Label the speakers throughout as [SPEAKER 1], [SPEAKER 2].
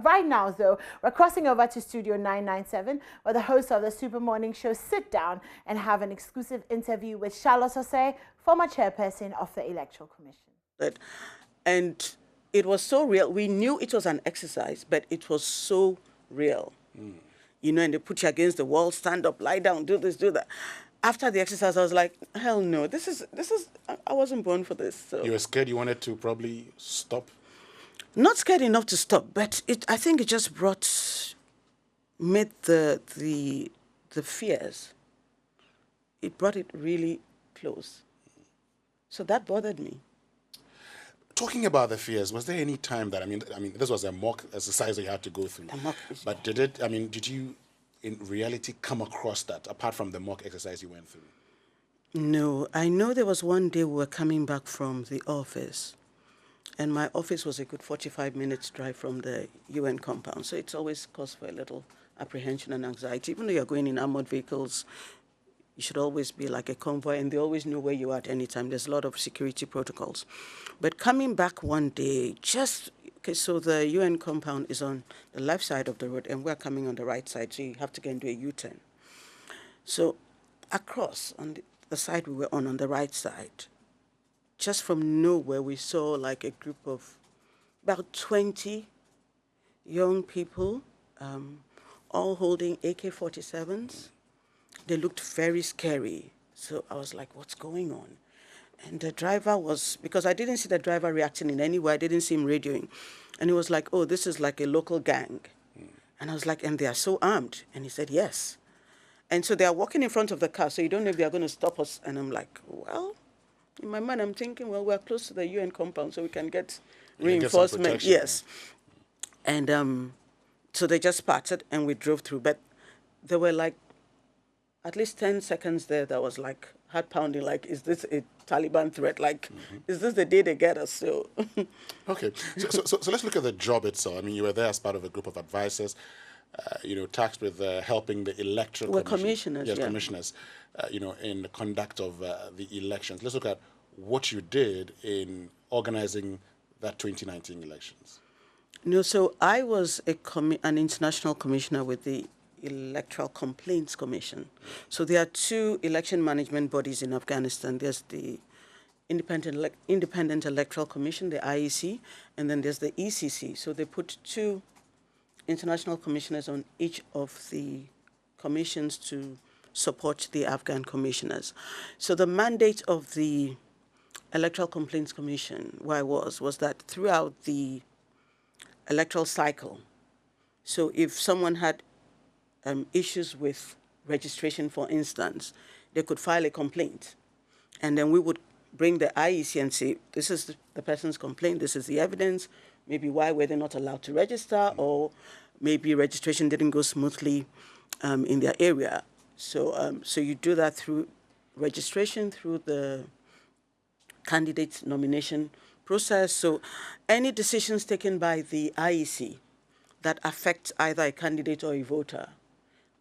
[SPEAKER 1] Right now, though, we're crossing over to Studio 997, where the hosts of the Super Morning Show sit down and have an exclusive interview with Osei, former chairperson of the Electoral Commission.
[SPEAKER 2] And it was so real. We knew it was an exercise, but it was so real. You know, and they put you against the wall, stand up, lie down, do this, do that. After the exercise, I was like, hell no, this is, I wasn't born for this. So.
[SPEAKER 3] You were scared you wanted to probably stop?
[SPEAKER 2] Not scared enough to stop, but I think it just made the fears. It brought it really close. So that bothered me.
[SPEAKER 3] Talking about the fears, was there any time that, I mean, this was a mock exercise that you had to go through. But did you in reality come across that, apart from the mock exercise you went through?
[SPEAKER 2] No, I know there was one day we were coming back from the office, and my office was a good 45 minutes drive from the UN compound, so it's always cause for a little apprehension and anxiety. Even though you're going in armored vehicles, you should always be like a convoy, and they always know where you are at any time. There's a lot of security protocols. But coming back one day, so the UN compound is on the left side of the road, and we're coming on the right side, so you have to go and do a U-turn. So across on the side we were on the right side, just from nowhere, we saw like a group of about 20 young people, all holding AK-47s. They looked very scary. So I was like, what's going on? And the driver was, because I didn't see the driver reacting in any way, I didn't see him radioing. And he was like, oh, this is like a local gang. And I was like, and they are so armed? And he said, yes. And so they are walking in front of the car, so you don't know if they are going to stop us. And I'm like, well, in my mind, I'm thinking, well, we're close to the UN compound, so we can get reinforcement. Yes. And so they just parted, and we drove through. But there were like at least 10 seconds there that was like heart pounding, like, is this a Taliban threat? Like, is this the day they get us? So,
[SPEAKER 3] okay. So let's look at the job itself. I mean, you were there as part of a group of advisors, tasked with helping the electoral
[SPEAKER 2] commissioners.
[SPEAKER 3] Yes, commissioners, in the conduct of the elections. Let's look at what you did in organizing that 2019 elections.
[SPEAKER 2] No, so I was an international commissioner with the Electoral Complaints Commission. So there are two election management bodies in Afghanistan. There's the Independent Electoral Commission, the IEC, and then there's the ECC. So they put two international commissioners on each of the commissions to support the Afghan commissioners. So the mandate of the Electoral Complaints Commission, where I was that throughout the electoral cycle, so if someone had issues with registration, for instance, they could file a complaint. And then we would bring the IEC and say, this is the person's complaint, this is the evidence, maybe why were they not allowed to register, or maybe registration didn't go smoothly in their area. So, so you do that through registration, through the candidate nomination process. So any decisions taken by the IEC that affect either a candidate or a voter,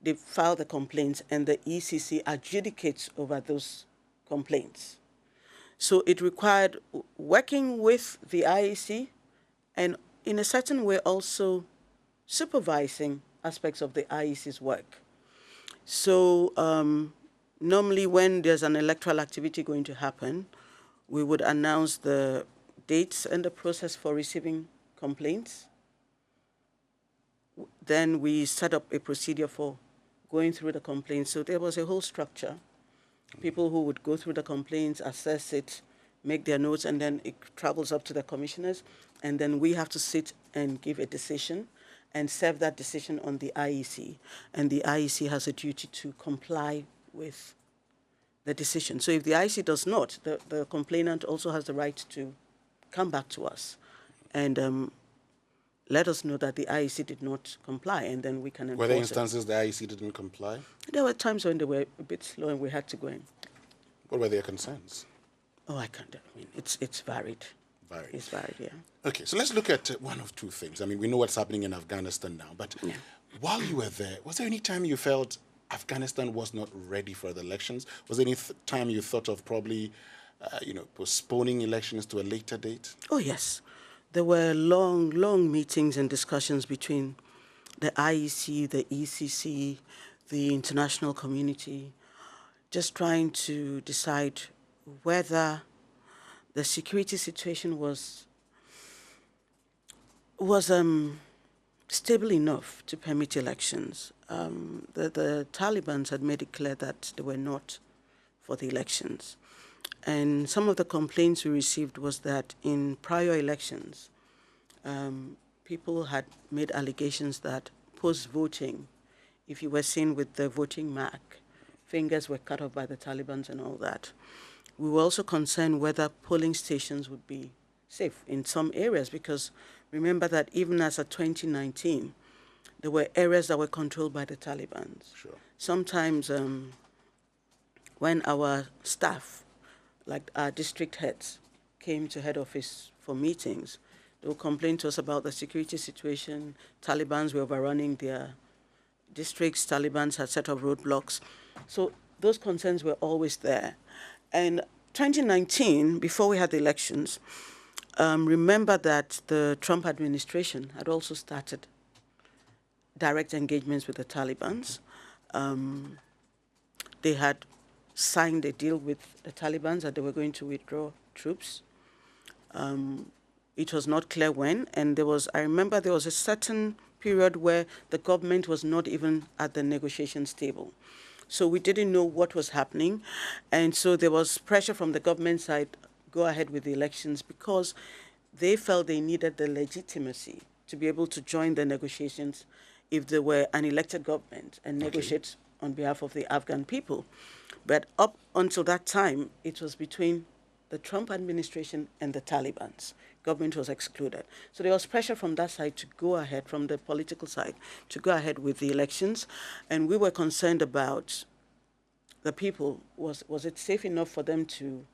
[SPEAKER 2] they file the complaints, and the ECC adjudicates over those complaints. So it required working with the IEC and in a certain way also supervising aspects of the IEC's work. So normally when there's an electoral activity going to happen, we would announce the dates and the process for receiving complaints. Then we set up a procedure for going through the complaints. So there was a whole structure. People who would go through the complaints, assess it, make their notes, and then it travels up to the commissioners. And then we have to sit and give a decision and serve that decision on the IEC. And the IEC has a duty to comply with the decision. So if the IEC does not, the complainant also has the right to come back to us and let us know that the IEC did not comply, and then we can enforce it.
[SPEAKER 3] Were there instances the IEC didn't comply?
[SPEAKER 2] There were times when they were a bit slow and we had to go in.
[SPEAKER 3] What were their concerns?
[SPEAKER 2] Oh, I can't. I mean, it's varied.
[SPEAKER 3] Varied.
[SPEAKER 2] It's varied, yeah.
[SPEAKER 3] Okay, so let's look at one of two things. I mean, we know what's happening in Afghanistan now, but while you were there, was there any time you felt Afghanistan was not ready for the elections? Was there any time you thought of probably, postponing elections to a later date?
[SPEAKER 2] Oh, yes. there were long, long meetings and discussions between the IEC, the ECC, the international community, just trying to decide whether the security situation was stable enough to permit elections. The Taliban had made it clear that they were not for the elections. And some of the complaints we received was that in prior elections, people had made allegations that post-voting, if you were seen with the voting mark, fingers were cut off by the Taliban and all that. We were also concerned whether polling stations would be safe in some areas, because remember that even as of 2019, there were areas that were controlled by the Taliban.
[SPEAKER 3] Sure.
[SPEAKER 2] Sometimes when our staff, like our district heads, came to head office for meetings, they would complain to us about the security situation. Taliban were overrunning their districts. Taliban had set up roadblocks. So those concerns were always there. And 2019, before we had the elections, remember that the Trump administration had also started direct engagements with the Taliban. They had signed a deal with the Taliban that they were going to withdraw troops. It was not clear when, and I remember there was a certain period where the government was not even at the negotiations table. So we didn't know what was happening, and so there was pressure from the government side, go ahead with the elections, because they felt they needed the legitimacy to be able to join the negotiations if they were an elected government and negotiate on behalf of the Afghan people. But up until that time, it was between the Trump administration and the Taliban. Government was excluded. So there was pressure from that side to go ahead, from the political side, to go ahead with the elections. And we were concerned about the people. Was it safe enough for them to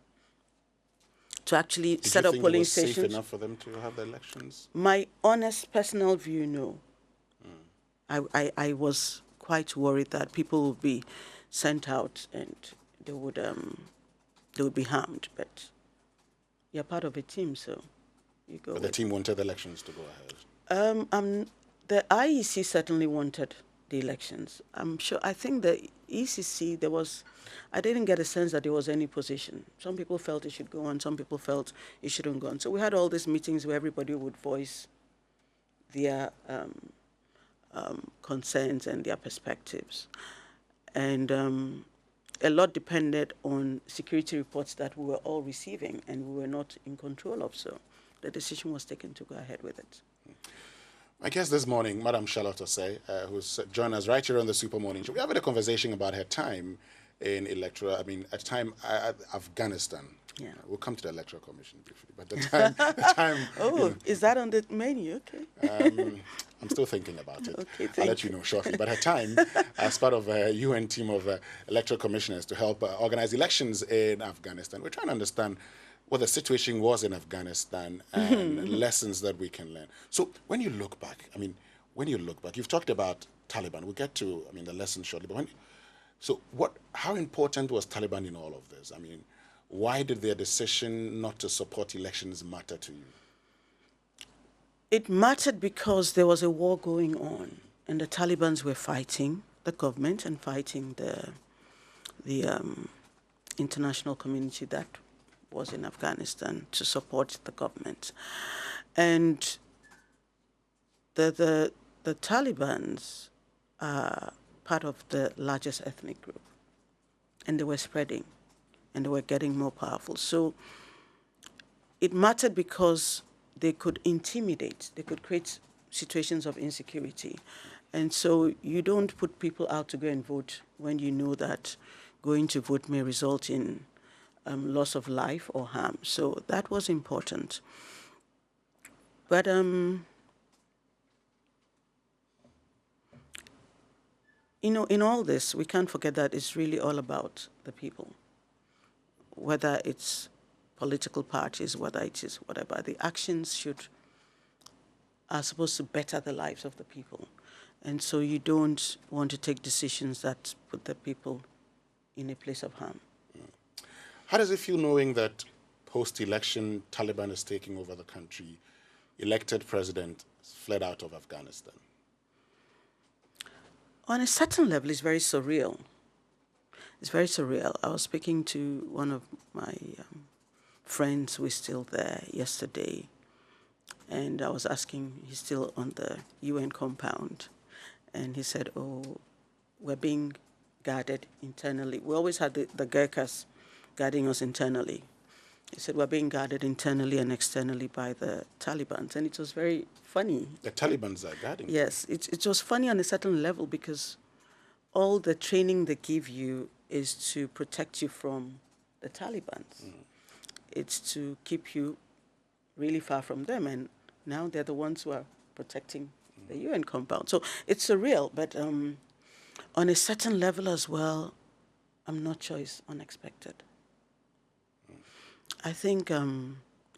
[SPEAKER 2] actually set up polling stations?
[SPEAKER 3] Safe enough for them to have the elections?
[SPEAKER 2] My honest personal view, no. I was quite worried that people would be sent out and they would be harmed. But you're part of a team, so you go.
[SPEAKER 3] But the team wanted the elections to go ahead.
[SPEAKER 2] The IEC certainly wanted the elections. I'm sure. I think the ECC, I didn't get a sense that there was any position. Some people felt it should go on. Some people felt it shouldn't go on. So we had all these meetings where everybody would voice their concerns and their perspectives. And a lot depended on security reports that we were all receiving and we were not in control of. So the decision was taken to go ahead with it.
[SPEAKER 3] My guest this morning, Madam Charlotte Osei, who's joined us right here on the Super Morning Show. We have a conversation about her time in Afghanistan.
[SPEAKER 2] Yeah.
[SPEAKER 3] We'll come to the Electoral Commission briefly, but the time.
[SPEAKER 2] Is that on the menu? Okay.
[SPEAKER 3] I'm still thinking about it.
[SPEAKER 2] Okay,
[SPEAKER 3] I'll let you know shortly. But her time as part of a UN team of electoral commissioners to help organize elections in Afghanistan. We're trying to understand what the situation was in Afghanistan and lessons that we can learn. So when you look back, you've talked about Taliban. We'll get to, the lessons shortly. But how important was Taliban in all of this? Why did their decision not to support elections matter to you?
[SPEAKER 2] It mattered because there was a war going on, and the Taliban were fighting the government and fighting the international community that was in Afghanistan to support the government. And the Taliban are part of the largest ethnic group, and they were spreading, and they were getting more powerful. So it mattered because they could intimidate, they could create situations of insecurity. And so you don't put people out to go and vote when you know that going to vote may result in loss of life or harm. So that was important. But in all this, we can't forget that it's really all about the people. Whether it's political parties, whether it is whatever, the actions are supposed to better the lives of the people. And so you don't want to take decisions that put the people in a place of harm.
[SPEAKER 3] How does it feel knowing that post-election Taliban is taking over the country? elected president fled out of Afghanistan?
[SPEAKER 2] On a certain level, it's very surreal. It's very surreal. I was speaking to one of my friends who is still there yesterday, and I was asking, he's still on the UN compound, and he said, oh, we're being guarded internally. We always had the Gurkhas guarding us internally. He said, we're being guarded internally and externally by the Taliban. And it was very funny.
[SPEAKER 3] The Taliban's are guarding?
[SPEAKER 2] Yes, it was funny on a certain level because all the training they give you is to protect you from the Taliban. It's to keep you really far from them. And now they're the ones who are protecting the UN compound. So it's surreal, but on a certain level as well, I'm not sure it's unexpected. I think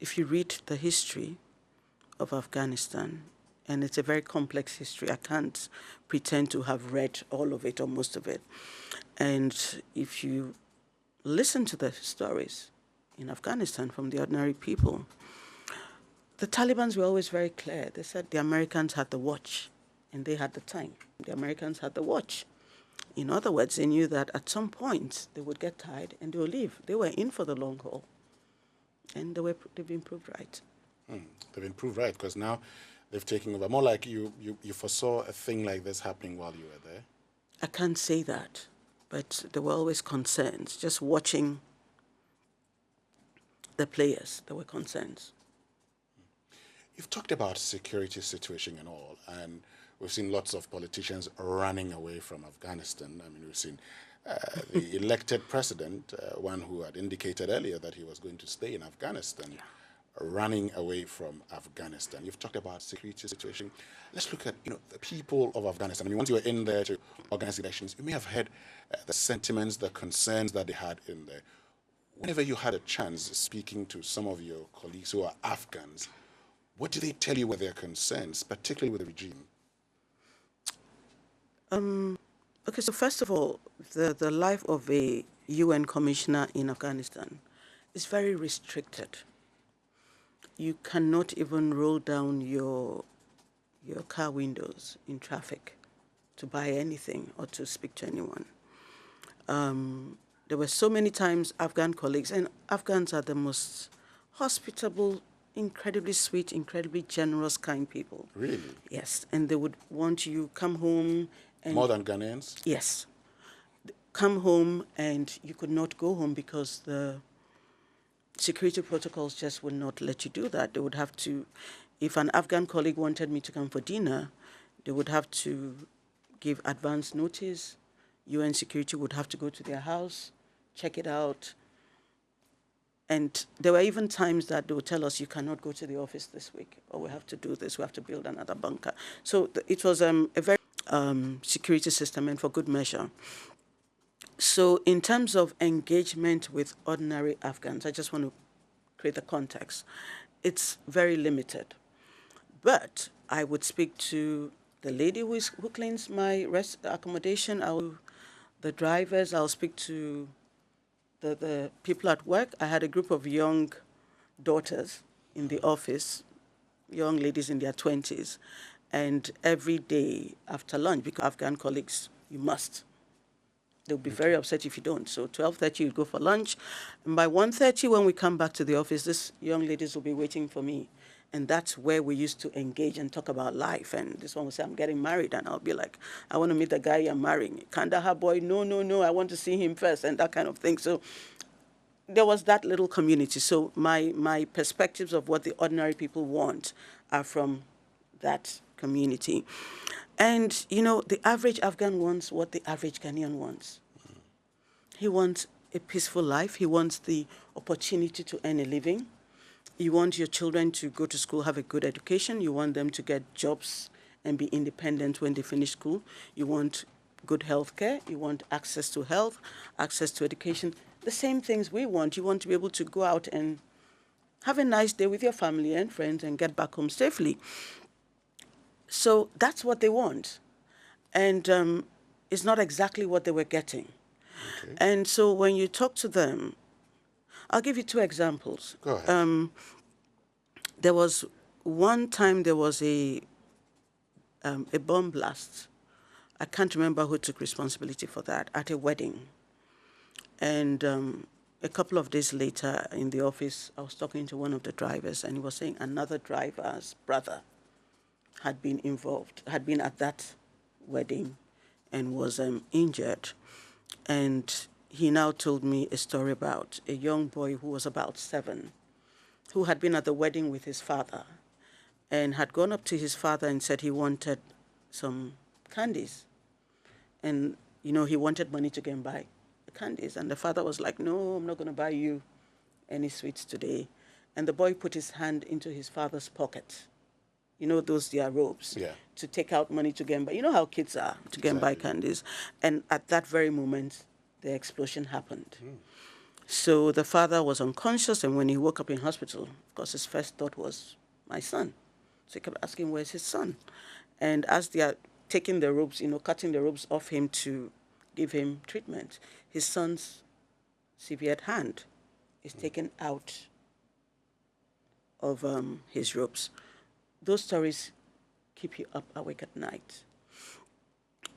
[SPEAKER 2] if you read the history of Afghanistan, and it's a very complex history, I can't pretend to have read all of it or most of it. And if you listen to the stories in Afghanistan from the ordinary people, the Taliban were always very clear. They said the Americans had the watch and they had the time. The Americans had the watch. In other words, they knew that at some point they would get tired and they would leave. They were in for the long haul. And they've been proved right.
[SPEAKER 3] They've been proved right because now they've taken over. More like you foresaw a thing like this happening while you were there?
[SPEAKER 2] I can't say that, but there were always concerns. Just watching the players, there were concerns.
[SPEAKER 3] You've talked about security situation and all, and we've seen lots of politicians running away from Afghanistan. I mean, we've seen the elected president, one who had indicated earlier that he was going to stay in Afghanistan, running away from Afghanistan. You've talked about security situation. Let's look at the people of Afghanistan. I mean, once you were in there to organize elections, you may have heard the sentiments, the concerns that they had in there. Whenever you had a chance speaking to some of your colleagues who are Afghans, what do they tell you were their concerns, particularly with the regime?
[SPEAKER 2] Okay, so first of all, the life of a UN commissioner in Afghanistan is very restricted. You cannot even roll down your car windows in traffic to buy anything or to speak to anyone. There were so many times Afghan colleagues, and Afghans are the most hospitable, incredibly sweet, incredibly generous, kind people.
[SPEAKER 3] Really?
[SPEAKER 2] Yes, and they would want you come home. And
[SPEAKER 3] more than Ghanaians?
[SPEAKER 2] Yes. Come home, and you could not go home because the security protocols just would not let you do that. They would have to, if an Afghan colleague wanted me to come for dinner, they would have to give advance notice. UN security would have to go to their house, check it out. And there were even times that they would tell us, you cannot go to the office this week, or we have to do this, we have to build another bunker. So it was a very security system, and for good measure. So in terms of engagement with ordinary Afghans, I just want to create the context. It's very limited. But I would speak to the lady who cleans my accommodation, the drivers, I'll speak to the people at work. I had a group of young daughters in the office, young ladies in their 20s, and every day after lunch, because Afghan colleagues, you must. They'll be very upset if you don't. So 12:30, you go for lunch. And by 1:30, when we come back to the office, these young ladies will be waiting for me. And that's where we used to engage and talk about life. And this one will say, I'm getting married. And I'll be like, I want to meet the guy you're marrying. Kandahar boy, no, I want to see him first, and that kind of thing. So there was that little community. So my perspectives of what the ordinary people want are from that community. And, the average Afghan wants what the average Ghanaian wants. He wants a peaceful life. He wants the opportunity to earn a living. You want your children to go to school, have a good education. You want them to get jobs and be independent when they finish school. You want good health care. You want access to health, access to education. The same things we want. You want to be able to go out and have a nice day with your family and friends and get back home safely. So that's what they want. And it's not exactly what they were getting. Okay. And so when you talk to them, I'll give you two examples.
[SPEAKER 3] Go ahead.
[SPEAKER 2] There was one time there was a bomb blast. I can't remember who took responsibility for that, at a wedding. And a couple of days later in the office, I was talking to one of the drivers, and he was saying another driver's brother had been involved, had been at that wedding and was injured. And he now told me a story about a young boy who was about 7, who had been at the wedding with his father and had gone up to his father and said he wanted some candies. And, he wanted money to go and buy the candies. And the father was like, no, I'm not going to buy you any sweets today. And the boy put his hand into his father's pocket. Those their robes, to take out money to go and buy. You know how kids are, to go and buy candies. And at that very moment, the explosion happened. So the father was unconscious, and when he woke up in hospital, of course, his first thought was, my son. So he kept asking, where's his son? And as they are taking the ropes, cutting the ropes off him to give him treatment, his son's severed hand is taken out of his ropes. Those stories keep you up awake at night.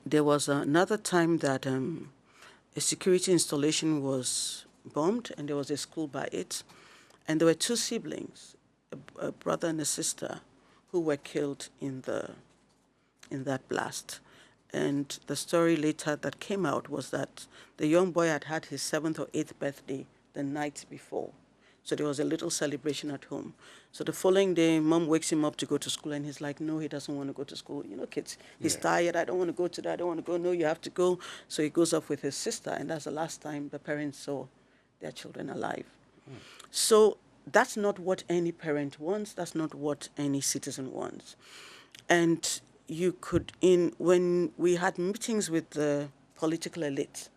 [SPEAKER 2] There was another time that a security installation was bombed, and there was a school by it, and there were 2 siblings, a brother and a sister, who were killed in that blast. And the story later that came out was that the young boy had had his 7th or 8th birthday the night before. So there was a little celebration at home. So the following day, Mom wakes him up to go to school, and he's like, no, he doesn't want to go to school. Kids, he's tired. I don't want to go to that. I don't want to go. No, you have to go. So he goes off with his sister, and that's the last time the parents saw their children alive. So that's not what any parent wants. That's not what any citizen wants. And you could, when we had meetings with the political elite,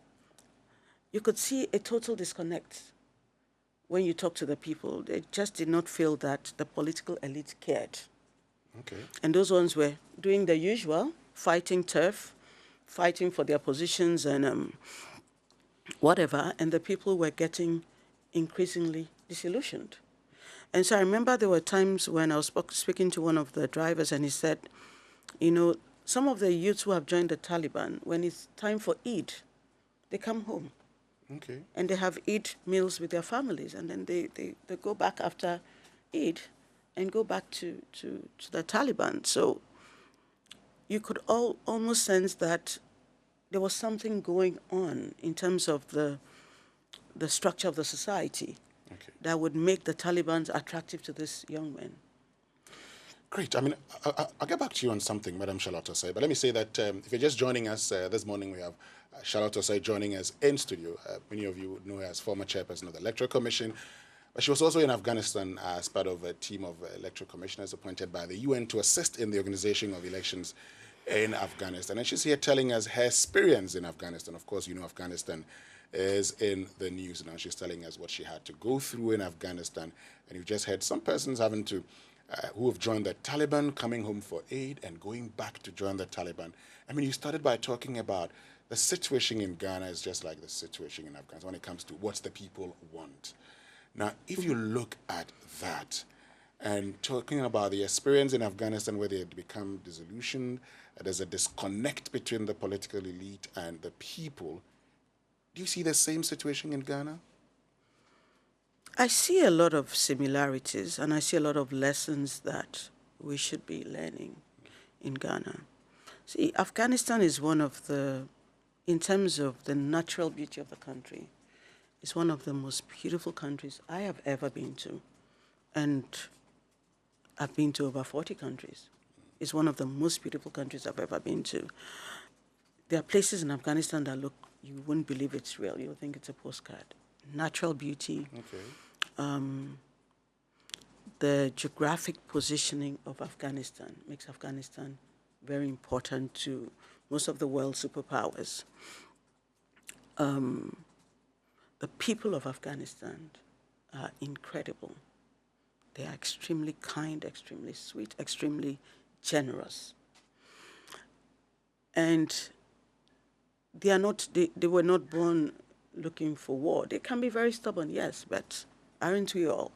[SPEAKER 2] you could see a total disconnect. When you talk to the people, they just did not feel that the political elite cared.
[SPEAKER 3] Okay.
[SPEAKER 2] And those ones were doing the usual, fighting turf, fighting for their positions and whatever, and the people were getting increasingly disillusioned. And so I remember there were times when I was speaking to one of the drivers, and he said, some of the youths who have joined the Taliban, when it's time for Eid, they come home.
[SPEAKER 3] Okay.
[SPEAKER 2] And they have Eid meals with their families, and then they go back after Eid and go back to the Taliban. So you could almost sense that there was something going on in terms of the structure of the society that would make the Taliban attractive to these young men.
[SPEAKER 3] Great. I mean, I'll get back to you on something, Madam Charlotte Osei, but let me say that if you're just joining us this morning, we have Charlotte Osei joining us in studio. Many of you know her as former chairperson of the Electoral Commission, but she was also in Afghanistan as part of a team of electoral commissioners appointed by the UN to assist in the organization of elections in Afghanistan. And she's here telling us her experience in Afghanistan. Of course, Afghanistan is in the news now. She's telling us what she had to go through in Afghanistan. And you've just heard some persons having to who have joined the Taliban, coming home for aid and going back to join the Taliban. I mean, you started by talking about the situation in Ghana is just like the situation in Afghanistan when it comes to what the people want. Now, if you look at that and talking about the experience in Afghanistan where they had become disillusioned, there's a disconnect between the political elite and the people, do you see the same situation in Ghana?
[SPEAKER 2] I see a lot of similarities, and I see a lot of lessons that we should be learning in Ghana. See, Afghanistan is one of the, in terms of the natural beauty of the country, it's one of the most beautiful countries I have ever been to. And I've been to over 40 countries. It's one of the most beautiful countries I've ever been to. There are places in Afghanistan that look, you wouldn't believe it's real. You'll think it's a postcard. Natural beauty.
[SPEAKER 3] Okay.
[SPEAKER 2] The geographic positioning of Afghanistan makes Afghanistan very important to most of the world's superpowers. The people of Afghanistan are incredible. They are extremely kind, extremely sweet, extremely generous. And they are not, they were not born looking for war. They can be very stubborn, yes, but aren't we all?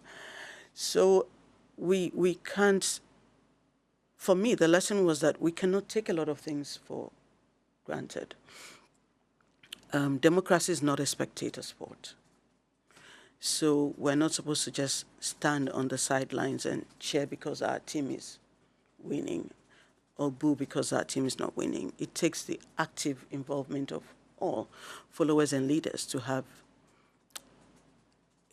[SPEAKER 2] So we can't, for me, the lesson was that we cannot take a lot of things for granted. Democracy is not a spectator sport. So we're not supposed to just stand on the sidelines and cheer because our team is winning or boo because our team is not winning. It takes the active involvement of all followers and leaders to have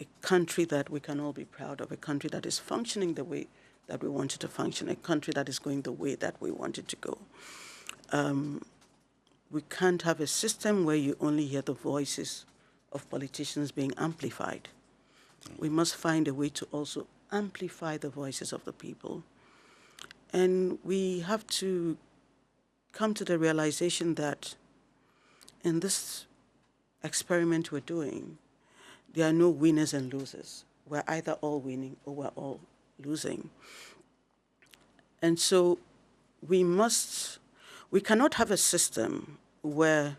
[SPEAKER 2] a country that we can all be proud of, a country that is functioning the way that we want it to function, a country that is going the way that we want it to go. We can't have a system where you only hear the voices of politicians being amplified. We must find a way to also amplify the voices of the people. And we have to come to the realization that in this experiment we're doing, there are no winners and losers. We're either all winning or we're all losing. And so we cannot have a system where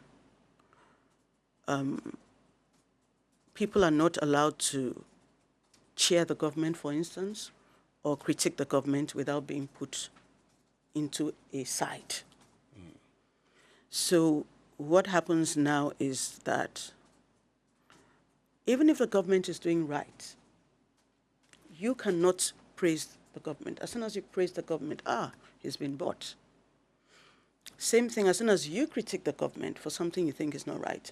[SPEAKER 2] people are not allowed to cheer the government, for instance, or critique the government without being put into a side. So what happens now is that even if the government is doing right, you cannot praise the government. As soon as you praise the government, he's been bought. Same thing, as soon as you critique the government for something you think is not right,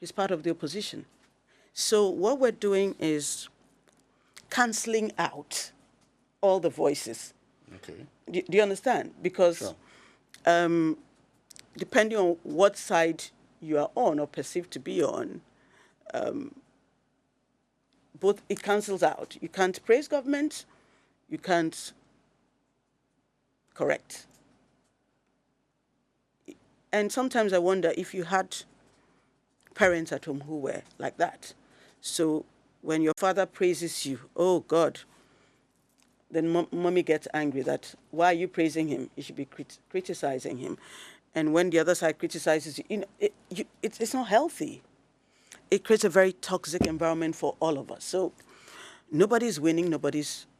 [SPEAKER 2] he's part of the opposition. So what we're doing is cancelling out all the voices.
[SPEAKER 3] Okay.
[SPEAKER 2] Do you understand? Because
[SPEAKER 3] Sure.
[SPEAKER 2] Depending on what side you are on or perceived to be on, both it cancels out. You can't praise government, you can't correct. And sometimes I wonder if you had parents at home who were like that. So when your father praises you, oh God, then mommy gets angry that, why are you praising him? You should be criticizing him. And when the other side criticizes you, it's not healthy. It creates a very toxic environment for all of us. So nobody's winning,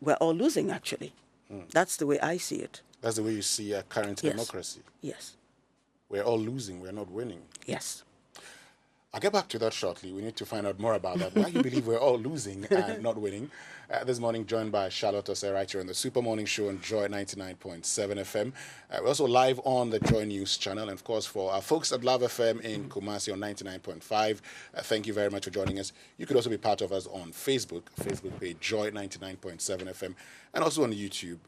[SPEAKER 2] we're all losing, actually. That's the way I see it.
[SPEAKER 3] That's the way you see a current democracy.
[SPEAKER 2] Yes.
[SPEAKER 3] We're all losing, we're not winning.
[SPEAKER 2] Yes.
[SPEAKER 3] I'll get back to that shortly. We need to find out more about that. Why you believe we're all losing and not winning. This morning, joined by Charlotte Osei right here on the Super Morning Show on Joy 99.7 FM. We're also live on the Joy News channel. And, of course, for our folks at Love FM in Kumasi on 99.5, thank you very much for joining us. You could also be part of us on Facebook page Joy 99.7 FM, and also on YouTube,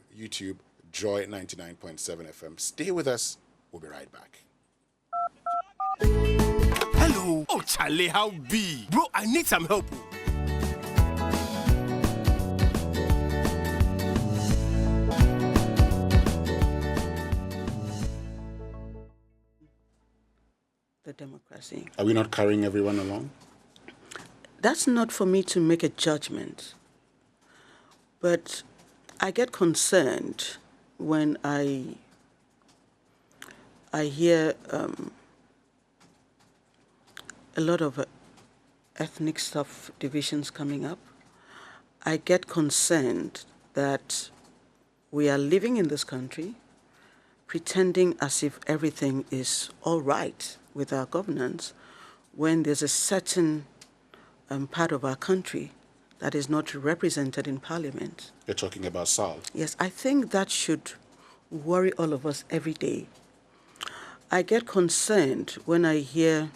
[SPEAKER 3] Joy 99.7 FM. Stay with us. We'll be right back.
[SPEAKER 4] Hello. Oh, Charlie, how be? Bro, I need some help.
[SPEAKER 2] The democracy.
[SPEAKER 3] Are we not carrying everyone along?
[SPEAKER 2] That's not for me to make a judgment. But I get concerned when I hear a lot of ethnic stuff, divisions coming up. I get concerned that we are living in this country pretending as if everything is all right with our governance when there's a certain part of our country that is not represented in Parliament.
[SPEAKER 3] You're talking about South.
[SPEAKER 2] Yes, I think that should worry all of us every day. I get concerned when I hear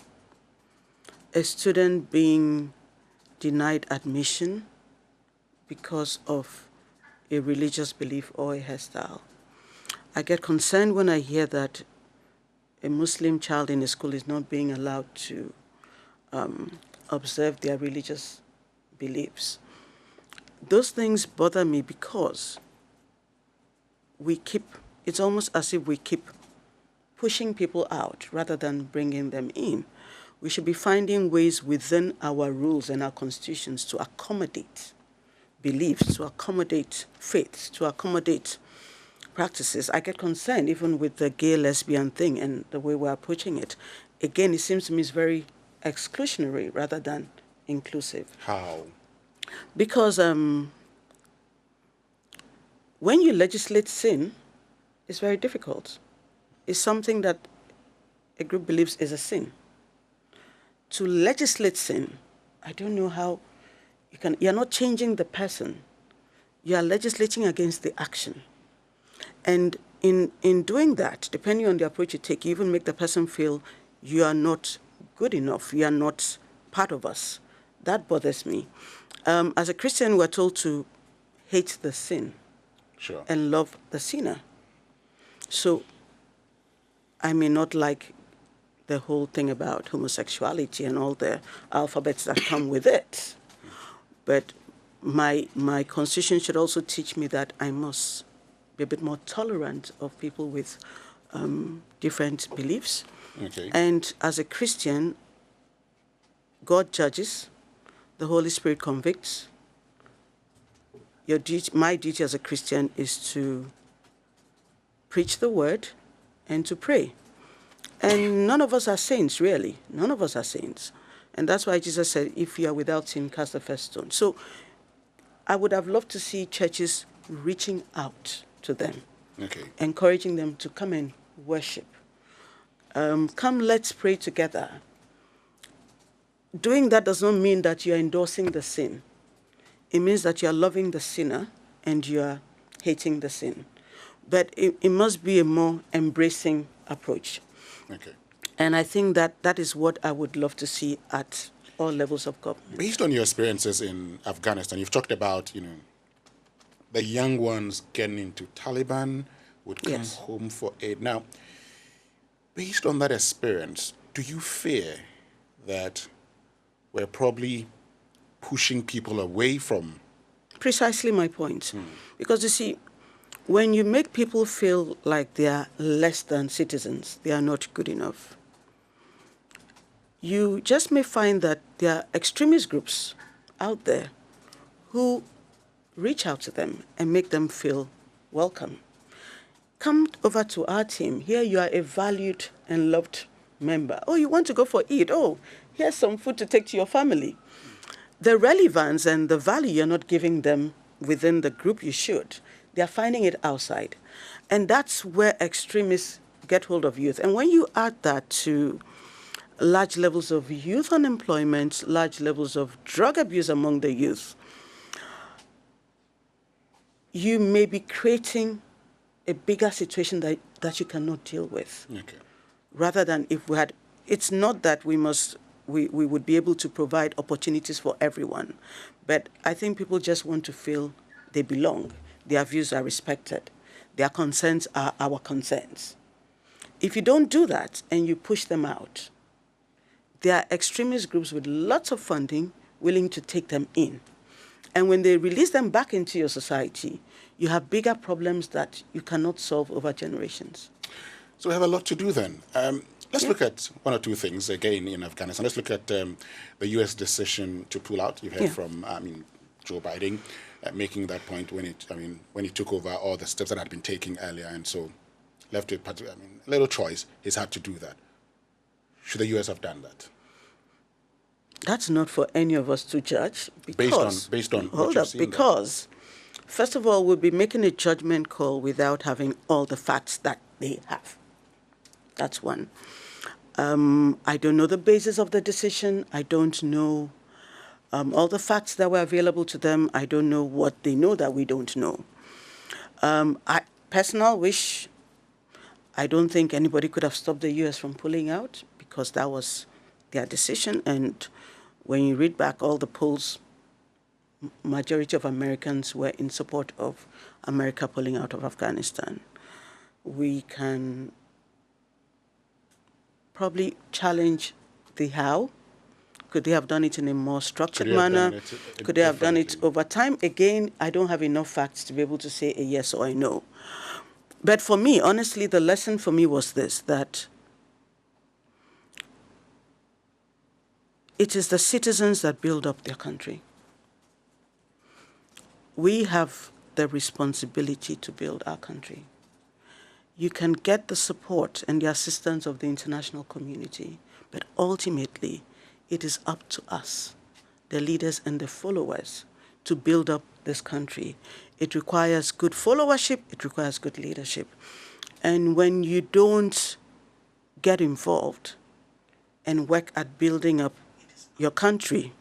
[SPEAKER 2] a student being denied admission because of a religious belief or a hairstyle. I get concerned when I hear that a Muslim child in a school is not being allowed to observe their religious beliefs. Those things bother me because it's almost as if we keep pushing people out rather than bringing them in. We should be finding ways within our rules and our constitutions to accommodate beliefs, to accommodate faiths, to accommodate practices. I get concerned even with the gay lesbian thing and the way we're approaching it. Again, it seems to me it's very exclusionary rather than inclusive.
[SPEAKER 3] How?
[SPEAKER 2] Because when you legislate sin, it's very difficult. It's something that a group believes is a sin. To legislate sin, I don't know how you're not changing the person. You are legislating against the action. And in doing that, depending on the approach you take, you even make the person feel you are not good enough, you are not part of us. That bothers me. As a Christian, we're told to hate the sin and love the sinner. So I may not like the whole thing about homosexuality and all the alphabets that come with it, but my constitution should also teach me that I must be a bit more tolerant of people with different beliefs.
[SPEAKER 3] Okay.
[SPEAKER 2] And as a Christian, God judges, the Holy Spirit convicts. My duty as a Christian is to preach the word and to pray. And none of us are saints, really. None of us are saints. And that's why Jesus said, if you are without sin, cast the first stone. So I would have loved to see churches reaching out to them, encouraging them to come and worship. Come, let's pray together. Doing that does not mean that you are endorsing the sin. It means that you are loving the sinner and you are hating the sin. But it must be a more embracing approach.
[SPEAKER 3] Okay.
[SPEAKER 2] And I think that is what I would love to see at all levels of government.
[SPEAKER 3] Based on your experiences in Afghanistan, you've talked about, the young ones getting into Taliban, would come home for aid. Now, based on that experience, do you fear that we're probably pushing people away from?
[SPEAKER 2] Precisely my point. Because you see, when you make people feel like they are less than citizens, they are not good enough, you just may find that there are extremist groups out there who reach out to them and make them feel welcome. Come over to our team. Here you are a valued and loved member. Oh, you want to go for Eid? Oh, here's some food to take to your family. The relevance and the value you're not giving them within the group you should. They're finding it outside. And that's where extremists get hold of youth. And when you add that to large levels of youth unemployment, large levels of drug abuse among the youth, you may be creating a bigger situation that you cannot deal with.
[SPEAKER 3] Okay.
[SPEAKER 2] Rather than if we had, it's not that we would be able to provide opportunities for everyone, but I think people just want to feel they belong. Their views are respected. Their concerns are our concerns. If you don't do that and you push them out, there are extremist groups with lots of funding willing to take them in. And when they release them back into your society, you have bigger problems that you cannot solve over generations.
[SPEAKER 3] So we have a lot to do then. Let's look at one or two things again in Afghanistan. Let's look at the U.S. decision to pull out. You've heard from Joe Biden making that point when he took over all the steps that had been taken earlier, and so left with little choice. He's had to do that. Should the U.S. have done that?
[SPEAKER 2] That's not for any of us to judge. Because,
[SPEAKER 3] based on
[SPEAKER 2] hold up, because first of all, we'll be making a judgment call without having all the facts that they have. That's one. I don't know the basis of the decision. I don't know all the facts that were available to them. I don't know what they know that we don't know. Personal wish, I don't think anybody could have stopped the U.S. from pulling out because that was their decision. And when you read back all the polls, majority of Americans were in support of America pulling out of Afghanistan. We can probably challenge the how. Could they have done it in a more structured manner? Could they have done it over time? Again, I don't have enough facts to be able to say a yes or a no. But for me, honestly, the lesson for me was this, that it is the citizens that build up their country. We have the responsibility to build our country. You can get the support and the assistance of the international community, but ultimately, it is up to us, the leaders and the followers, to build up this country. It requires good followership, it requires good leadership. And when you don't get involved and work at building up your country,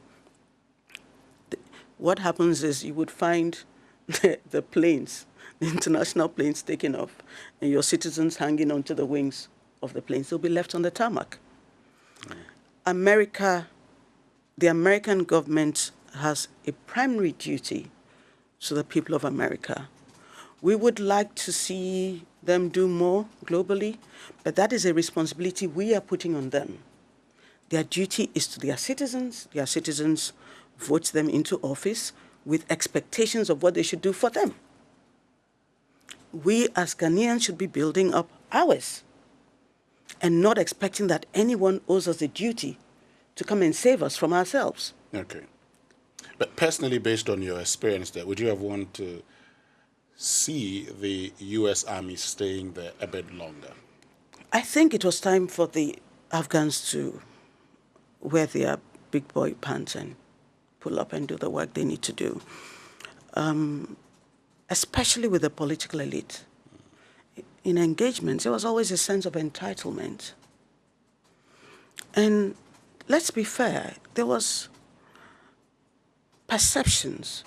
[SPEAKER 2] what happens is you would find the planes, the international planes taking off, and your citizens hanging onto the wings of the planes. They'll be left on the tarmac. America, the American government has a primary duty to the people of America. We would like to see them do more globally, but that is a responsibility we are putting on them. Their duty is to their citizens vote them into office with expectations of what they should do for them. We as Ghanaians should be building up ours and not expecting that anyone owes us a duty to come and save us from ourselves.
[SPEAKER 3] Okay. But personally, based on your experience there, would you have wanted to see the U.S. Army staying there a bit longer?
[SPEAKER 2] I think it was time for the Afghans to wear their big boy pants and pull up and do the work they need to do, especially with the political elite. In engagements, there was always a sense of entitlement. And let's be fair, there was perceptions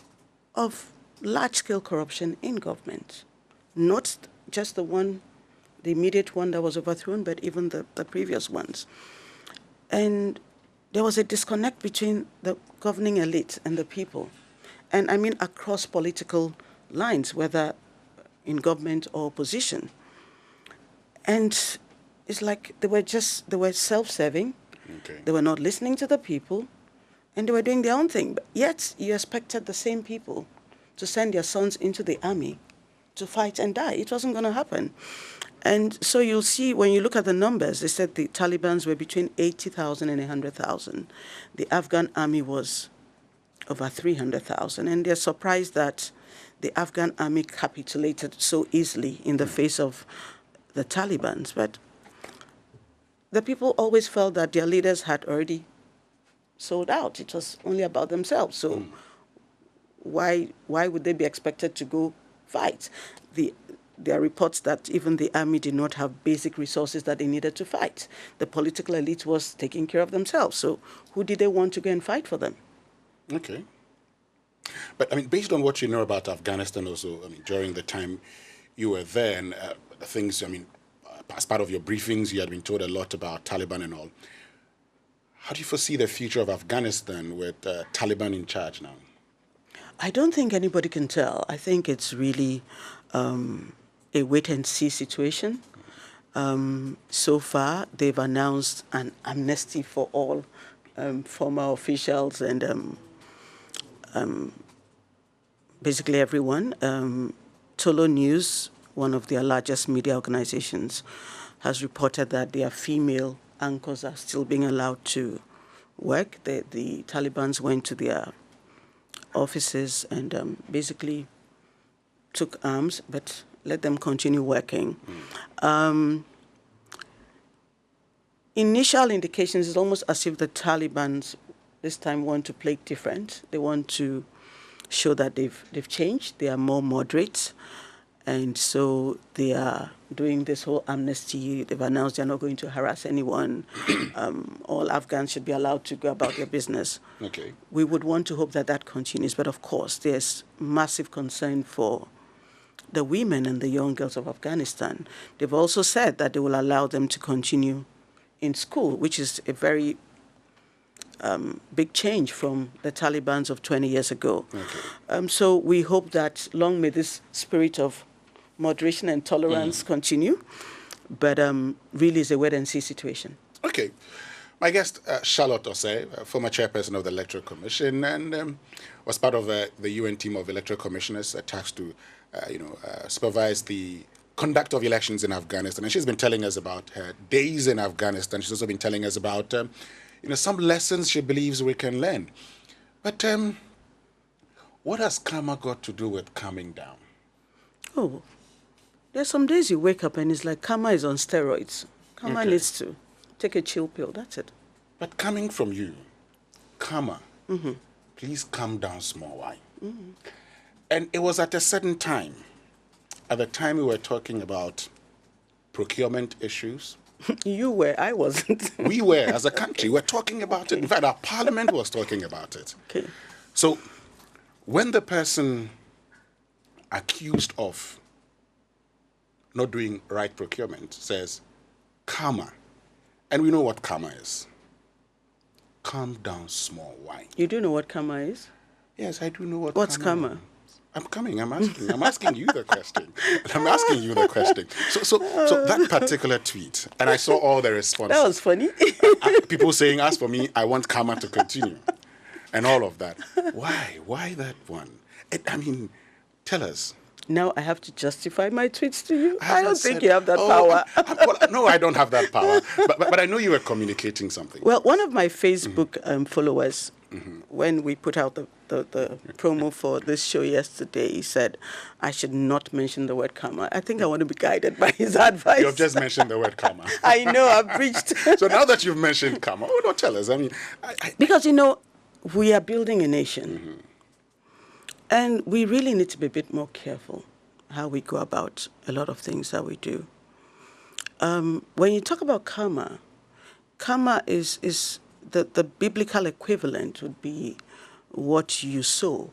[SPEAKER 2] of large-scale corruption in government, not just the immediate one that was overthrown, but even the previous ones. And there was a disconnect between the governing elite and the people. And I mean across political lines, whether in government or opposition. And it's like they were self-serving.
[SPEAKER 3] Okay.
[SPEAKER 2] They were not listening to the people, and they were doing their own thing. But yet you expected the same people to send their sons into the army to fight and die. It wasn't going to happen. And so you'll see, when you look at the numbers, they said the Taliban's were between 80,000 and 100,000. The Afghan army was over 300,000. And they're surprised that the Afghan army capitulated so easily in the face of the Taliban's. But the people always felt that their leaders had already sold out. It was only about themselves. So why would they be expected to go fight? There are reports that even the army did not have basic resources that they needed to fight. The political elite was taking care of themselves. So who did they want to go and fight for them?
[SPEAKER 3] Okay. But, I mean, based on what you know about Afghanistan also, I mean, during the time you were there and things, I mean, as part of your briefings, you had been told a lot about Taliban and all. How do you foresee the future of Afghanistan with Taliban in charge now?
[SPEAKER 2] I don't think anybody can tell. I think it's really a wait-and-see situation. So far, they've announced an amnesty for all former officials and basically everyone. Tolo News, one of their largest media organizations, has reported that their female anchors are still being allowed to work. The Taliban's went to their offices and basically took arms, but let them continue working. Initial indications is almost as if the Taliban this time want to play different. They want to show that they've changed. They are more moderate. And so they are doing this whole amnesty. They've announced they're not going to harass anyone. All Afghans should be allowed to go about their business.
[SPEAKER 3] Okay.
[SPEAKER 2] We would want to hope that that continues. But of course, there's massive concern for the women and the young girls of Afghanistan. They've also said that they will allow them to continue in school, which is a very big change from the Taliban's of 20 years ago. Okay. So we hope that long may this spirit of moderation and tolerance continue, but really it's a wait-and-see situation.
[SPEAKER 3] Okay. My guest, Charlotte Osei, former chairperson of the Electoral Commission, and was part of the UN team of electoral commissioners tasked to supervise the conduct of elections in Afghanistan. And she's been telling us about her days in Afghanistan. She's also been telling us about some lessons she believes we can learn. But what has karma got to do with calming down?
[SPEAKER 2] Oh, there's some days you wake up and it's like karma is on steroids. Karma needs to take a chill pill, that's it.
[SPEAKER 3] But coming from you, karma, please calm down small. Why? And it was at a certain time. At the time, we were talking about procurement issues.
[SPEAKER 2] You were, I wasn't.
[SPEAKER 3] We were, as a country, we're talking about it. In fact, our parliament was talking about it.
[SPEAKER 2] Okay.
[SPEAKER 3] So when the person accused of not doing right procurement says, karma, and we know what karma is. Calm down, small wine.
[SPEAKER 2] You do know what karma is?
[SPEAKER 3] Yes, I do know what
[SPEAKER 2] What's
[SPEAKER 3] karma
[SPEAKER 2] karma?
[SPEAKER 3] I'm coming. I'm asking you the question. I'm asking you the question. So that particular tweet, and I saw all the responses.
[SPEAKER 2] That was funny.
[SPEAKER 3] People saying, "As for me, I want karma to continue," and all of that. Why? Why that one? I mean, tell us.
[SPEAKER 2] Now I have to justify my tweets to you. I don't think
[SPEAKER 3] said,
[SPEAKER 2] you have that power.
[SPEAKER 3] Well, no, I don't have that power. But I know you were communicating something.
[SPEAKER 2] Well, one of my Facebook followers, when we put out the promo for this show yesterday, he said I should not mention the word karma. I think I want to be guided by his advice.
[SPEAKER 3] You've just mentioned the word karma.
[SPEAKER 2] I know, I've preached.
[SPEAKER 3] So now that you've mentioned karma, oh, don't tell us. I mean,
[SPEAKER 2] because, we are building a nation. And we really need to be a bit more careful how we go about a lot of things that we do. When you talk about karma is the biblical equivalent would be what you sow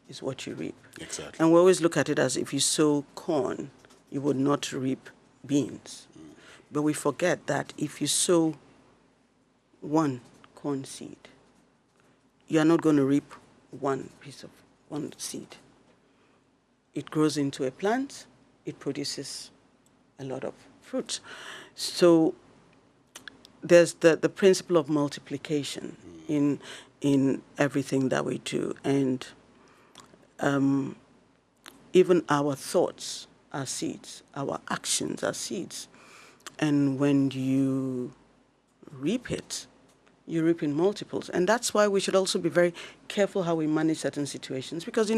[SPEAKER 2] is what you reap.
[SPEAKER 3] Exactly.
[SPEAKER 2] And we always look at it as if you sow corn, you would not reap beans. But we forget that if you sow one corn seed, you are not going to reap one seed. It grows into a plant, it produces a lot of fruit. So there's the principle of multiplication in everything that we do. And even our thoughts are seeds, our actions are seeds. And when you reap it, you reap in multiples. And that's why we should also be very careful how we manage certain situations. Because,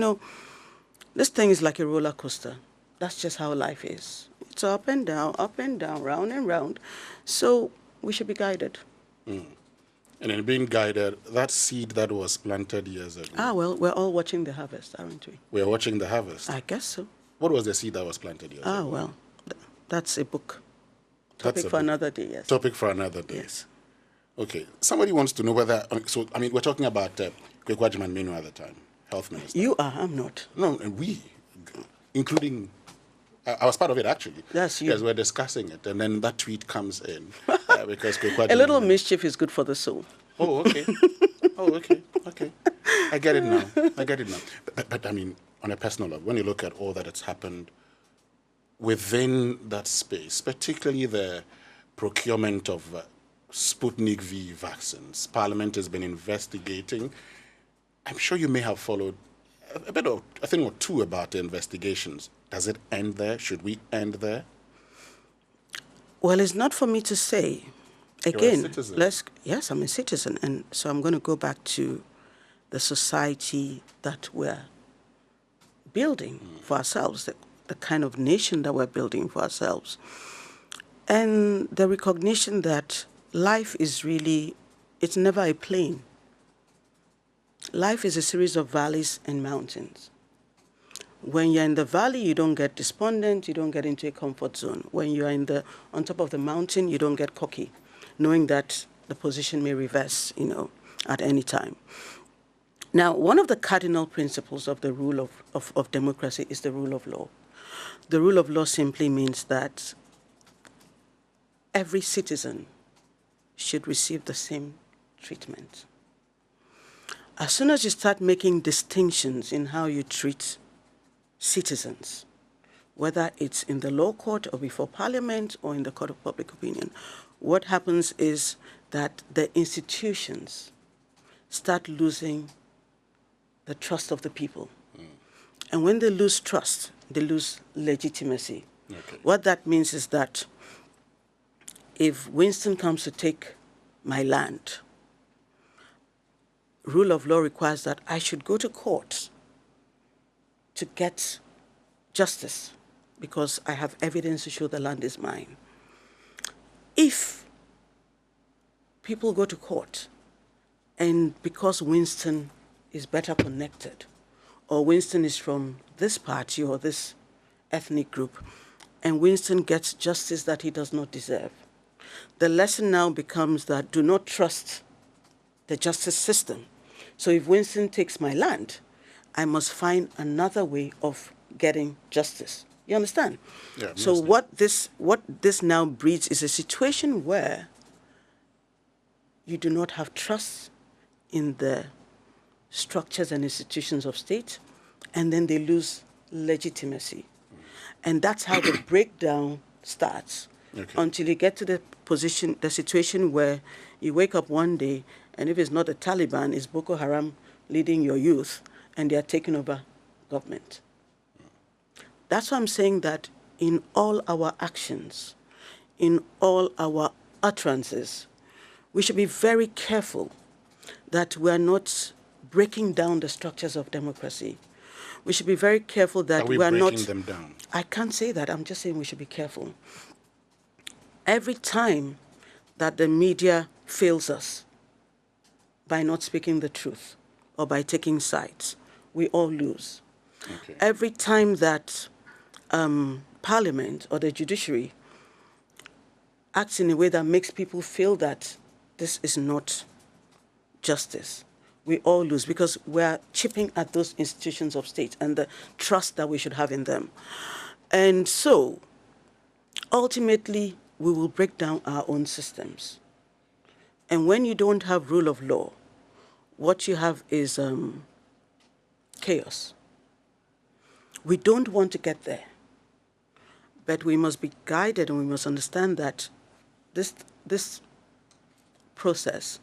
[SPEAKER 2] this thing is like a roller coaster. That's just how life is. It's up and down, round and round. So we should be guided.
[SPEAKER 3] And in being guided, that seed that was planted years ago.
[SPEAKER 2] Well, we're all watching the harvest, aren't we?
[SPEAKER 3] We're watching the harvest.
[SPEAKER 2] I guess so.
[SPEAKER 3] What was the seed that was planted years ago?
[SPEAKER 2] Well, that's a book. Topic for another day, yes.
[SPEAKER 3] Topic for another day.
[SPEAKER 2] Yes.
[SPEAKER 3] Okay. Somebody wants to know whether, we're talking about Kwekwajiman Menu at the time, health minister.
[SPEAKER 2] You are, I'm not.
[SPEAKER 3] No, and we, including, I was part of it actually.
[SPEAKER 2] That's you.
[SPEAKER 3] Yes, we're discussing it, and then that tweet comes in because Kwekwajiman.
[SPEAKER 2] A little mischief is good for the soul.
[SPEAKER 3] Oh, okay. Okay. I get it now. But I mean, on a personal level, when you look at all that has happened within that space, particularly the procurement of Sputnik V vaccines, Parliament has been investigating. I'm sure you may have followed a thing or two about the investigations. Does it end there? Should we end there?
[SPEAKER 2] Well, it's not for me to say. Again,
[SPEAKER 3] You're a citizen.
[SPEAKER 2] Yes, I'm a citizen, and so I'm going to go back to the society that we're building for ourselves, the kind of nation that we're building for ourselves, and the recognition that life is really, it's never a plain. Life is a series of valleys and mountains. When you're in the valley, you don't get despondent, you don't get into a comfort zone. When you're on top of the mountain, you don't get cocky, knowing that the position may reverse, at any time. Now, one of the cardinal principles of the rule of democracy is the rule of law. The rule of law simply means that every citizen should receive the same treatment. As soon as you start making distinctions in how you treat citizens, whether it's in the law court or before Parliament or in the court of public opinion, what happens is that the institutions start losing the trust of the people. And when they lose trust, they lose legitimacy.
[SPEAKER 3] Okay.
[SPEAKER 2] What that means is that if Winston comes to take my land, rule of law requires that I should go to court to get justice because I have evidence to show the land is mine. If people go to court and because Winston is better connected or Winston is from this party or this ethnic group, and Winston gets justice that he does not deserve. The lesson now becomes that do not trust the justice system. So if Winston takes my land, I must find another way of getting justice. You understand?
[SPEAKER 3] Yeah,
[SPEAKER 2] so what this now breeds is a situation where you do not have trust in the structures and institutions of state, and then they lose legitimacy. And that's how the breakdown starts, until you get to the situation where you wake up one day, and if it's not the Taliban, it's Boko Haram leading your youth, and they are taking over government. That's why I'm saying that in all our actions, in all our utterances, we should be very careful that we are not breaking down the structures of democracy. We should be very careful that we are not
[SPEAKER 3] breaking them down.
[SPEAKER 2] I can't say that. I'm just saying we should be careful. Every time that the media fails us by not speaking the truth or by taking sides, we all lose.
[SPEAKER 3] Okay.
[SPEAKER 2] Every time that Parliament or the judiciary acts in a way that makes people feel that this is not justice, we all lose, because we're chipping at those institutions of state and the trust that we should have in them. And so, ultimately, we will break down our own systems. And when you don't have rule of law, what you have is chaos. We don't want to get there, but we must be guided, and we must understand that this process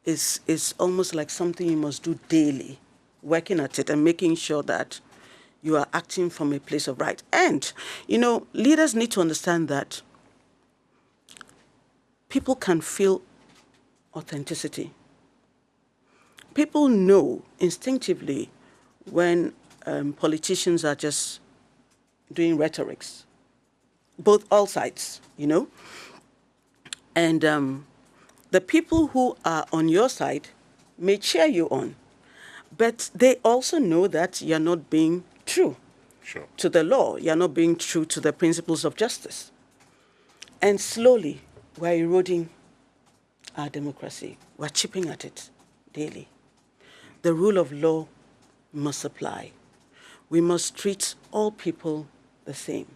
[SPEAKER 2] is almost like something you must do daily, working at it and making sure that you are acting from a place of right. And, leaders need to understand that people can feel authenticity. People know instinctively when politicians are just doing rhetorics, all sides, And the people who are on your side may cheer you on, but they also know that you're not being true to the law. You're not being true to the principles of justice. And slowly, we're eroding our democracy. We're chipping at it daily. The rule of law must apply. We must treat all people the same.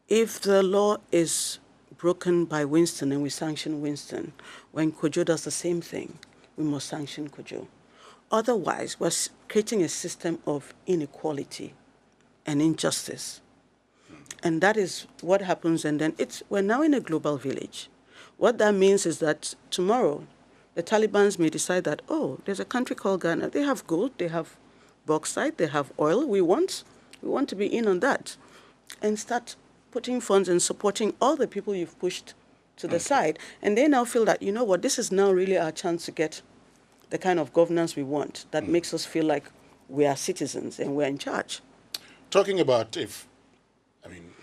[SPEAKER 2] If the law is broken by Winston and we sanction Winston, when Kojo does the same thing, we must sanction Kojo. Otherwise, we're creating a system of inequality and injustice. And that is what happens, and then we're now in a global village. What that means is that tomorrow, the Taliban may decide that, there's a country called Ghana. They have gold, they have bauxite, they have oil. We want to be in on that, and start putting funds and supporting all the people you've pushed to the side. And they now feel that, this is now really our chance to get the kind of governance we want that makes us feel like we are citizens and we're in charge.
[SPEAKER 3] Talking about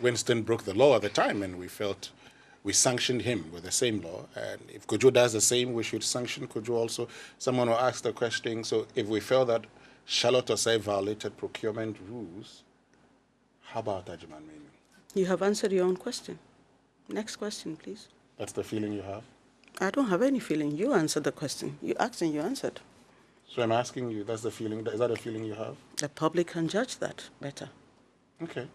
[SPEAKER 3] Winston broke the law at the time, and we sanctioned him with the same law. And if Kojo does the same, we should sanction Kojo also. Someone will ask the question, so if we felt that Charlotte Osei violated procurement rules, how about Ajiman Menu?
[SPEAKER 2] You have answered your own question. Next question, please.
[SPEAKER 3] That's the feeling you have?
[SPEAKER 2] I don't have any feeling. You answered the question. You asked and you answered.
[SPEAKER 3] So I'm asking you, that's the feeling. Is that a feeling you have?
[SPEAKER 2] The public can judge that better.
[SPEAKER 3] Okay.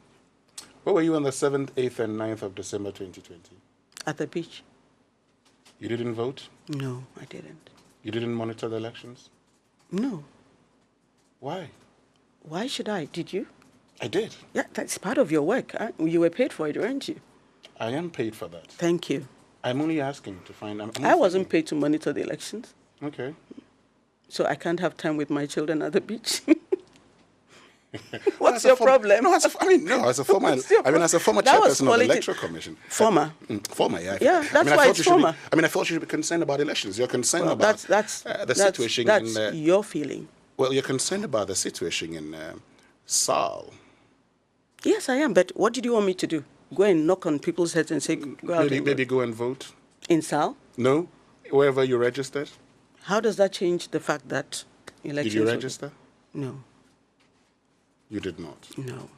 [SPEAKER 3] Where were you on the 7th, 8th, and 9th of December 2020?
[SPEAKER 2] At the beach.
[SPEAKER 3] You didn't vote?
[SPEAKER 2] No, I didn't.
[SPEAKER 3] You didn't monitor the elections?
[SPEAKER 2] No.
[SPEAKER 3] Why?
[SPEAKER 2] Why should I? Did you?
[SPEAKER 3] I did.
[SPEAKER 2] Yeah, that's part of your work. You were paid for it, weren't you?
[SPEAKER 3] I am paid for that.
[SPEAKER 2] Thank you.
[SPEAKER 3] I'm only asking to find...
[SPEAKER 2] I wasn't paid to monitor the elections.
[SPEAKER 3] Okay.
[SPEAKER 2] So I can't have time with my children at the beach. What's your problem?
[SPEAKER 3] No, as a former chairperson of the Electoral Commission.
[SPEAKER 2] Former?
[SPEAKER 3] Former, yeah.
[SPEAKER 2] Yeah, that's why it's former.
[SPEAKER 3] I thought you should be concerned about elections. You're concerned about the situation
[SPEAKER 2] in... That's your feeling.
[SPEAKER 3] Well, you're concerned about the situation in Sal.
[SPEAKER 2] Yes, I am. But what did you want me to do? Go and knock on people's heads and say, go out and vote?
[SPEAKER 3] Maybe go and vote?
[SPEAKER 2] In Sal?
[SPEAKER 3] No. Wherever you registered?
[SPEAKER 2] How does that change the fact that elections...
[SPEAKER 3] Did you register?
[SPEAKER 2] No.
[SPEAKER 3] You did not?
[SPEAKER 2] No.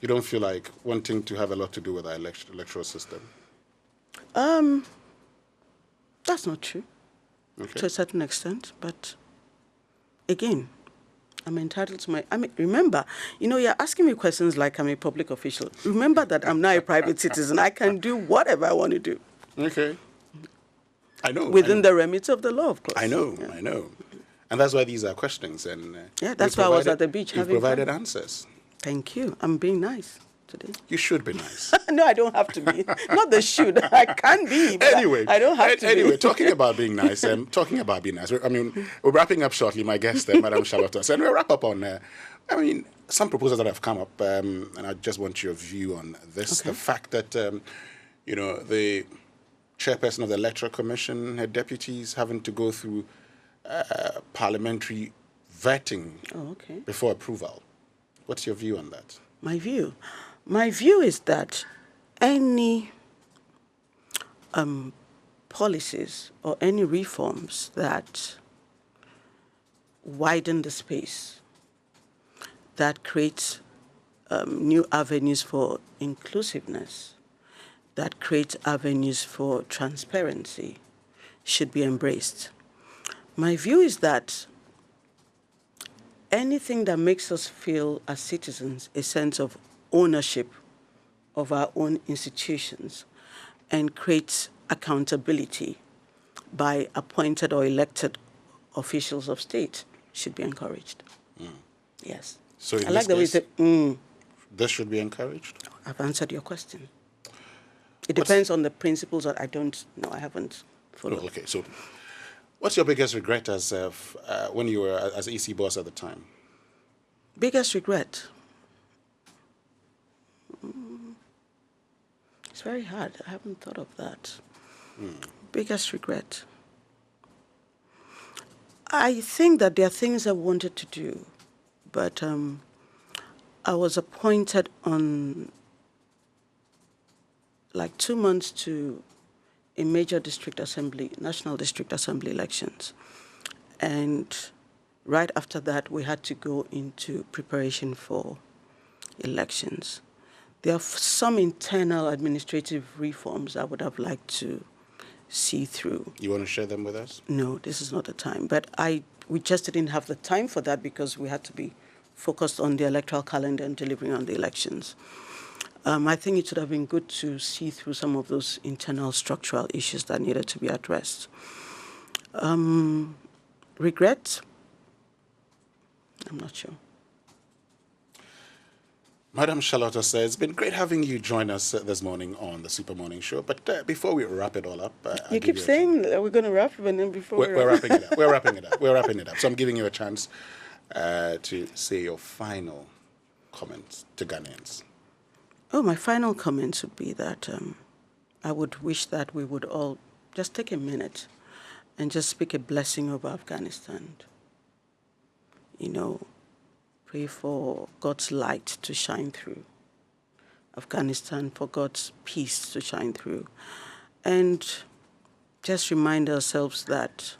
[SPEAKER 3] You don't feel like wanting to have a lot to do with our electoral system?
[SPEAKER 2] That's not true, to a certain extent. But again, I'm entitled to my... I mean, remember, you're asking me questions like I'm a public official. Remember that I'm not a private citizen. I can do whatever I want to do.
[SPEAKER 3] Okay. I know.
[SPEAKER 2] Within the remit of the law, of course.
[SPEAKER 3] I know. And that's why these are questions. And
[SPEAKER 2] that's why I was at the beach
[SPEAKER 3] having fun. You've provided answers.
[SPEAKER 2] Thank you. I'm being nice today.
[SPEAKER 3] You should be nice.
[SPEAKER 2] No, I don't have to be. Not the should. I can be.
[SPEAKER 3] Anyway,
[SPEAKER 2] I don't have to
[SPEAKER 3] be. Talking about being nice, we're wrapping up shortly. My guest, Madam Charlotte, and we'll wrap up on, some proposals that have come up, and I just want your view on this. Okay. The fact that, the chairperson of the Electoral Commission, her deputies having to go through parliamentary vetting before approval. What's your view on that? My view is that any policies or any reforms that widen the space, that creates new avenues for inclusiveness, that creates avenues for transparency, should be embraced. My view is that anything that makes us feel as citizens a sense of ownership of our own institutions and creates accountability by appointed or elected officials of state should be encouraged. Yes. So
[SPEAKER 2] I like the way you said,
[SPEAKER 3] this should be encouraged?
[SPEAKER 2] I've answered your question. It depends on the principles that I haven't followed.
[SPEAKER 3] Oh, okay, so what's your biggest regret as when you were as EC boss at the time?
[SPEAKER 2] Biggest regret? It's very hard. I haven't thought of that. Biggest regret? I think that there are things I wanted to do, but I was appointed on like 2 months to a major district assembly, national district assembly elections. And right after that, we had to go into preparation for elections. There are some internal administrative reforms I would have liked to see through.
[SPEAKER 3] You want to share them with us?
[SPEAKER 2] No, this is not the time. But we just didn't have the time for that because we had to be focused on the electoral calendar and delivering on the elections. I think it would have been good to see through some of those internal structural issues that needed to be addressed. Regret? I'm not sure.
[SPEAKER 3] Madam Charlotte Osei, it's been great having you join us this morning on the Super Morning Show. But before we wrap it all up...
[SPEAKER 2] you keep saying that we're going to wrap, but then before
[SPEAKER 3] we're wrapping it up. We're wrapping it up. We're wrapping it up. So I'm giving you a chance to say your final comments to Ghanaians.
[SPEAKER 2] Oh, my final comments would be that I would wish that we would all just take a minute and just speak a blessing over Afghanistan. Pray for God's light to shine through Afghanistan, for God's peace to shine through. And just remind ourselves that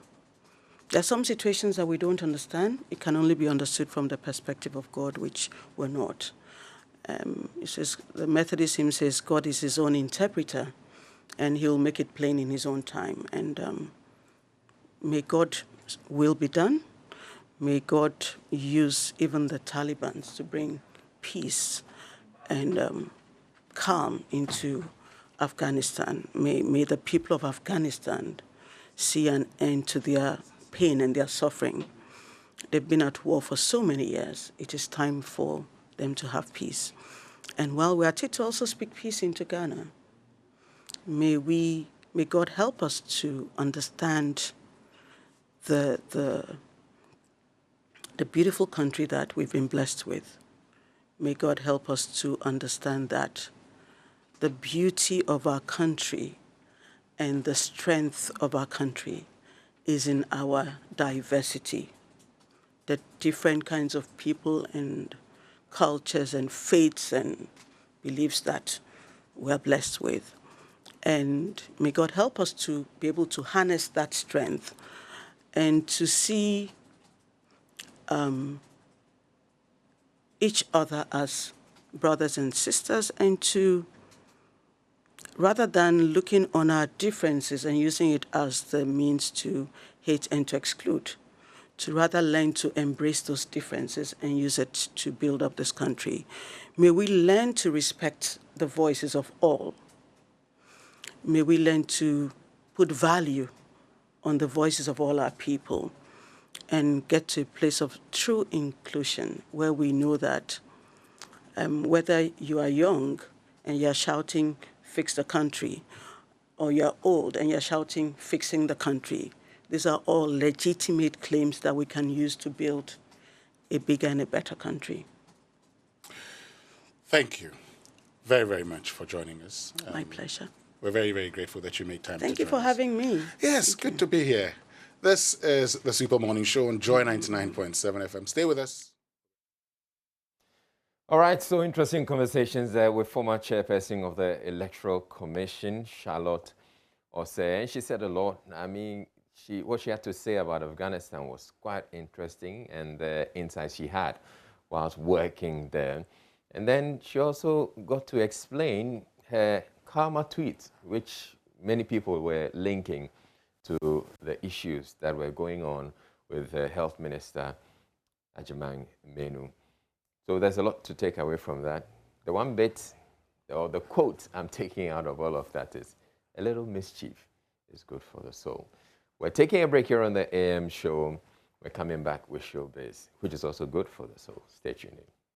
[SPEAKER 2] there are some situations that we don't understand. It can only be understood from the perspective of God, which we're not. It says, the Methodist hymn says, God is his own interpreter, and he'll make it plain in his own time. And may God's will be done. May God use even the Taliban to bring peace and calm into Afghanistan. May the people of Afghanistan see an end to their pain and their suffering. They've been at war for so many years. It is time for them to have peace. And while we're at it, to also speak peace into Ghana. May God help us to understand the beautiful country that we've been blessed with. May God help us to understand that the beauty of our country and the strength of our country is in our diversity. The different kinds of people and cultures and faiths and beliefs that we're blessed with. And may God help us to be able to harness that strength and to see each other as brothers and sisters, and to, rather than looking on our differences and using it as the means to hate and to exclude, to rather learn to embrace those differences and use it to build up this country. May we learn to respect the voices of all. May we learn to put value on the voices of all our people and get to a place of true inclusion where we know that whether you are young and you're shouting, fix the country, or you're old and you're shouting, fixing the country, these are all legitimate claims that we can use to build a bigger and a better country.
[SPEAKER 3] Thank you very, very much for joining us.
[SPEAKER 2] My pleasure.
[SPEAKER 3] We're very, very grateful that you made time to join us.
[SPEAKER 2] Thank you for having me.
[SPEAKER 3] Yes, good to be here. This is the Super Morning Show on Joy 99.7 FM. Stay with us.
[SPEAKER 5] All right, so interesting conversations there with former chairperson of the Electoral Commission, Charlotte Osei. And she said a lot. I mean, what she had to say about Afghanistan was quite interesting, and the insights she had whilst working there. And then she also got to explain her karma tweet, which many people were linking to the issues that were going on with the Health Minister, Ajimang Menu. So there's a lot to take away from that. The one bit, or the quote I'm taking out of all of that is, a little mischief is good for the soul. We're taking a break here on the AM show. We're coming back with Showbiz, which is also good for the soul. Stay tuned in.